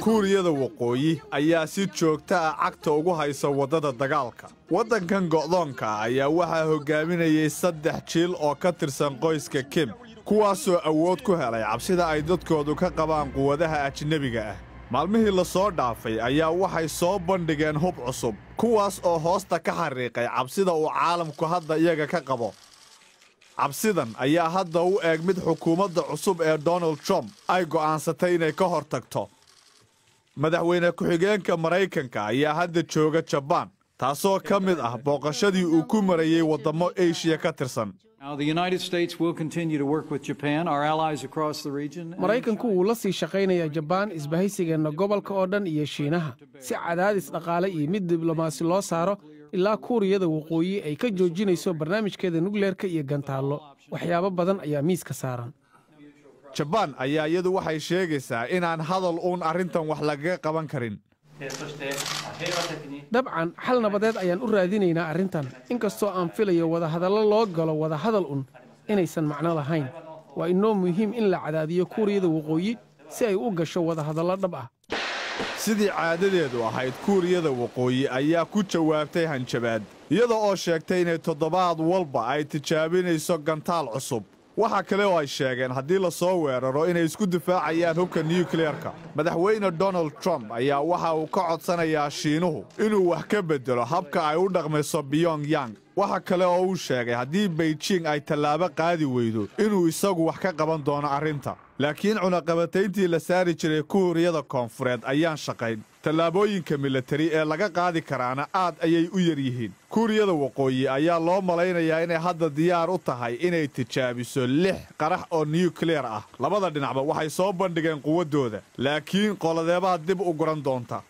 kuuriyada waqooyi ayaa si joogta ah cagta ugu haysa waddada dagaalka. Waddankan go'doonka ayaa waxaa hogaaminayay 3 jiil oo ka tirsan qoyska Kim, kuwaasoo awood ku helay cabsida ay dadkoodu ka qabaan quwadaha ajnabiga ah. Maalmihii la soo dhaafay ayaa waxay soo bandhigeen hub cusub, kuwaas oo hoosta ka xariiqay cabsida uu caalamku hadda iyaga ka qabo. cabsidan ayaa hadda u eeg mid xukuumadda cusub ee Donald Trump ay go'aansatay inay ka hortagto. Madaxweyne ku-xigeenka Maraykanka ayaa hadda jooga Japan, taasoo ka mid ah booqashadii uu ku marayay waddamo Asia ka tirsan. Maraykanku wuu la sii shaqaynayaa Japan isbahaysigeena gobolka oo dhan iyo Shiinaha si cadaadis dhaqaale iyo mid diblomaasi loo saaro ilaa Kuuriyada waqooyi ay ka joojinayso barnaamijkeeda nukleerka iyo gantaallo. Waxyaabo badan ayaa miiska saaran. Japan ayaa iyadu waxay sheegaysaa inaan hadal uun arrintan wax lagaga qaban karin. dabcan xal nabadeed ayaan u raadinaynaa arrintan, inkastoo aan filayo wadahadallo loo galo wadahadal inaysan macno lahayn. waa inoo muhiim in la cadaadiyo Kuuriyada waqooyi si ay u gasho wadahadallo dhab ah. sidii caadadeedu ahayd, Kuuriyada waqooyi ayaa ku jawaabtay hanjabaad, iyada oo sheegtay inay toddobaad walba ay tijaabinayso gantaal cusub. waxa kale oo ay sheegeen haddii la soo weeraro inay isku difaacayaan hubka nukleerka. Madaxweyne Donald Trump ayaa waxa uu ka codsanayaa Shiinuhu inuu wax ka bedelo habka ay u dhaqmayso Pyongyang. waxa kale oo uu sheegay haddii Beijing ay tallaabo qaadi weydo inuu isagu wax ka qaban doono arrinta. laakiin cunaqabatayntii la saari jiray Kuuriyada Koonfureed ayaan shaqayn. tallaabooyinka militari ee laga qaadi karaana aad ayay u yar yihiin. Kuuriyada waqooyi ayaa loo malaynayaa inay hadda diyaar u tahay inay tijaabiso 6 qarax oo nukleer ah. labada dhinacba waxay soo bandhigeen quwadooda, laakiin qoladeebaa dib u guran doonta.